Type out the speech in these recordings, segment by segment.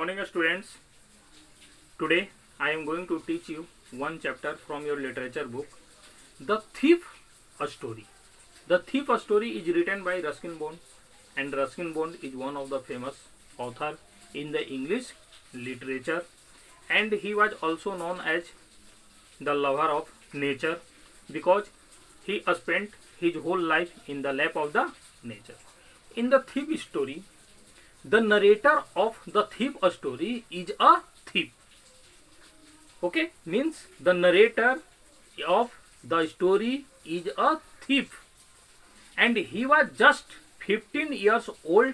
morning, students. Today I am going to teach you one chapter from your literature book, The Thief, a Story. The Thief, a Story is written by Ruskin Bond, and Ruskin Bond is one of the famous author in the English literature, and he was also known as the lover of nature because he spent his whole life in the lap of the nature. In the thief story, the narrator of the thief story is a thief. Okay, means the narrator of the story is a thief, and he was just 15 years old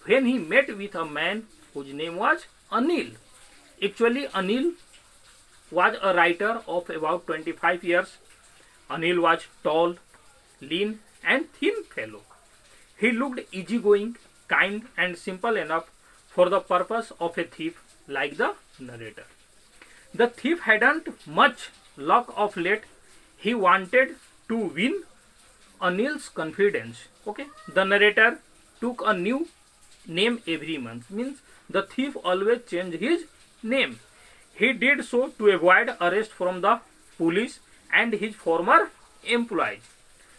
when he met with a man whose name was Anil. Actually, Anil was a writer of about 25 years. Anil was tall, lean, and thin fellow. He looked easygoing, kind, and simple enough for the purpose of a thief like the narrator. The thief hadn't much luck of late. He wanted to win Anil's confidence. Okay, the narrator took a new name every month. Means the thief always changed his name. He did so to avoid arrest from the police and his former employees.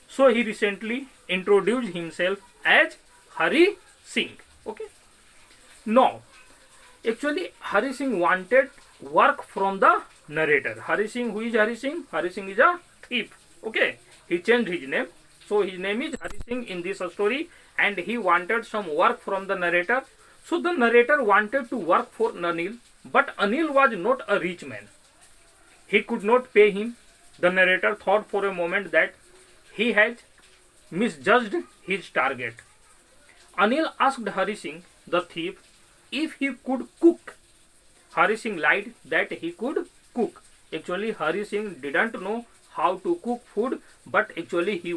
So he recently introduced himself as Hari Singh. Okay. Now, actually, Hari Singh wanted work from the narrator. Hari Singh, who is Hari Singh? Hari Singh is a thief. Okay. He changed his name. So his name is Hari Singh in this story, and he wanted some work from the narrator. So the narrator wanted to work for Anil, but Anil was not a rich man. He could not pay him. The narrator thought for a moment that he had misjudged his target. Anil asked Hari Singh, the thief, if he could cook. Hari Singh lied that he could cook. Actually, Hari Singh didn't know how to cook food, but actually he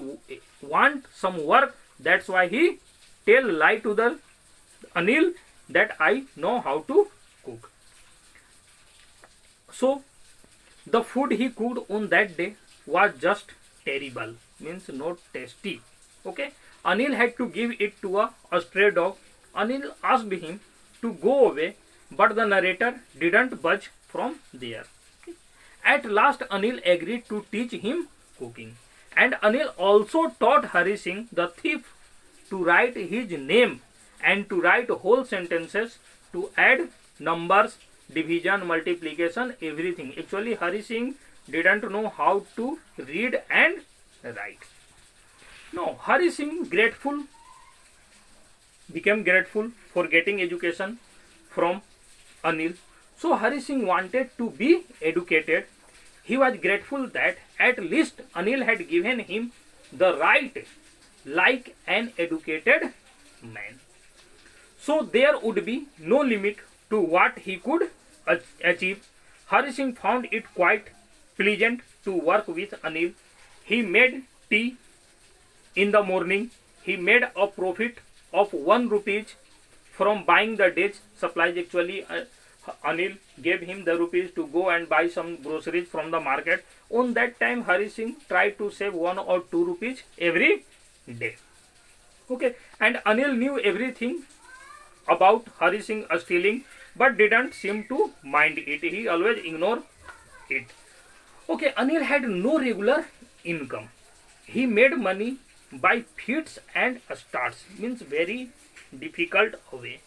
want some work. That's why he tell lie to the Anil that I know how to cook. So the food he cooked on that day was just terrible, means not tasty. Okay, Anil had to give it to a stray dog. Anil asked him to go away, but the narrator didn't budge from there. Okay. At last, Anil agreed to teach him cooking, and Anil also taught Hari Singh, the thief, to write his name and to write whole sentences, to add numbers, division, multiplication, everything. Actually, Hari Singh didn't know how to read and write. No, Hari Singh became grateful for getting education from Anil. So Hari Singh wanted to be educated. He was grateful that at least Anil had given him the right like an educated man. So there would be no limit to what he could achieve. Hari Singh found it quite pleasant to work with Anil. He made tea in the morning. He made a profit of 1 rupee from buying the day's supplies. Actually, Anil gave him the rupees to go and buy some groceries from the market. On that time, Hari Singh tried to save 1 or 2 rupees every day. Okay, and Anil knew everything about Hari Singh stealing, but didn't seem to mind it. He always ignored it. Okay, Anil had no regular income. He made money by fits and starts, means very difficult way.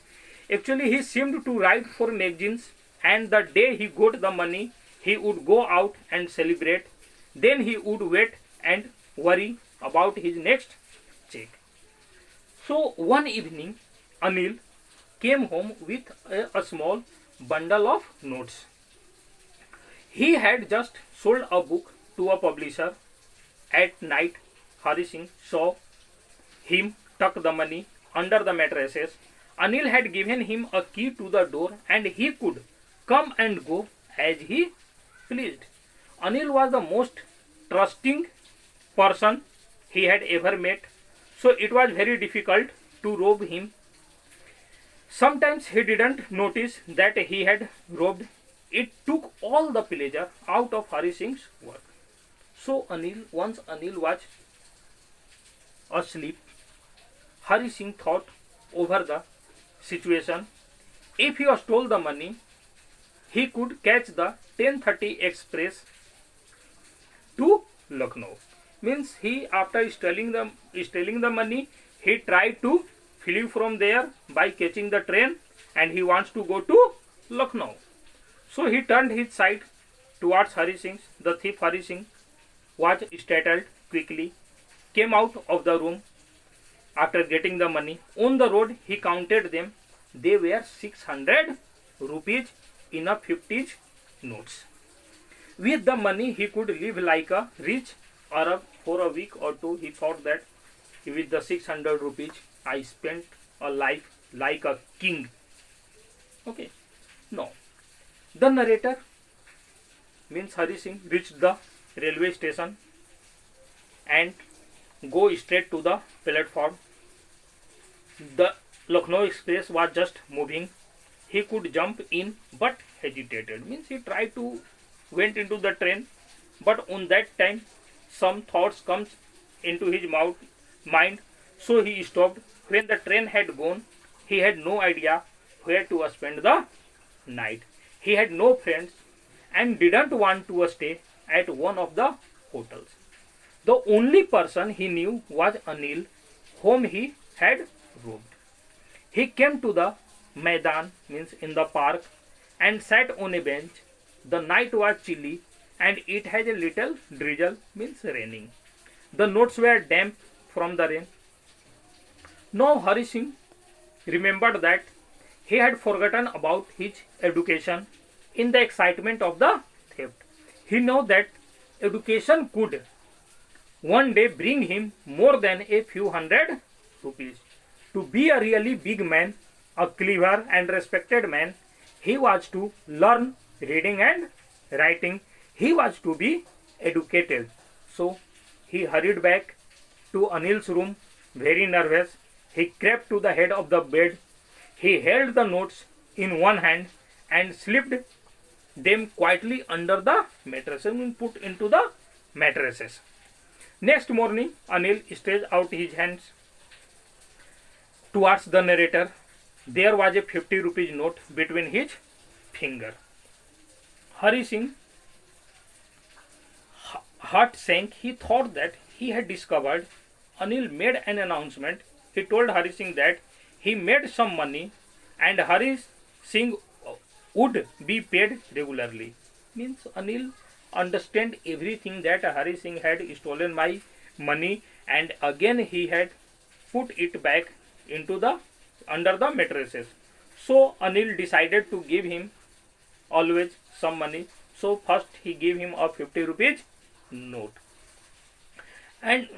Actually, he seemed to write for magazines, and the day he got the money, he would go out and celebrate. Then he would wait and worry about his next check. So one evening, Anil came home with a small bundle of notes. He had just sold a book to a publisher. At night, Hari Singh saw him tuck the money under the mattresses. Anil had given him a key to the door, and he could come and go as he pleased. Anil was the most trusting person he had ever met, so it was very difficult to rob him. Sometimes he didn't notice that he had robbed. It took all the pleasure out of Hari Singh's work. So once Anil was asleep, Hari Singh thought over the situation. If he stole the money, he could catch the 10:30 express to Lucknow. Means he, after stealing the money, he tried to flee from there by catching the train, and he wants to go to Lucknow. So he turned his side towards Hari Singh. The thief Hari Singh was startled quickly, came out of the room after getting the money. On the road, he counted them. They were 600 rupees in a 50s notes. With the money, he could live like a rich Arab for a week or two. He thought that with the 600 rupees, I spent a life like a king. Okay. No. The narrator, means Hari Singh, reached the railway station and go straight to the platform. The Lucknow Express was just moving. He could jump in but hesitated. Means he tried to went into the train, but on that time some thoughts comes into his mind. So he stopped. When the train had gone, he had no idea where to spend the night. He had no friends and didn't want to stay at one of the hotels. The only person he knew was Anil, whom he had robbed. He came to the Maidan, means in the park, and sat on a bench. The night was chilly and it had a little drizzle, means raining. The notes were damp from the rain. Now Hari Singh remembered that he had forgotten about his education in the excitement of the theft. He knew that education could one day bring him more than a few hundred rupees. To be a really big man, a clever and respected man, he was to learn reading and writing. He was to be educated. So he hurried back to Anil's room, very nervous. He crept to the head of the bed. He held the notes in one hand and slipped them quietly under the mattress and put into the mattresses. Next morning, Anil stretched out his hands towards the narrator. There was a 50 rupees note between his fingers. Hari Singh heart sank. He thought that he had discovered. Anil made an announcement. He told Hari Singh that he made some money and Hari Singh would be paid regularly. Means Anil understand everything, that Hari Singh had stolen my money and again he had put it back into the under the mattresses. So Anil decided to give him always some money. So first he gave him a 50 rupees note. And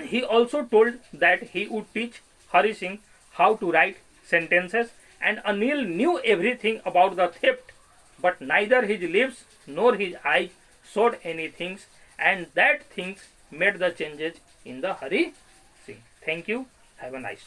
he also told that he would teach Hari Singh how to write sentences, and Anil knew everything about the theft, but neither his lips nor his eyes showed anything, and that things made the changes in the Hari Singh. Thank you. Have a nice day.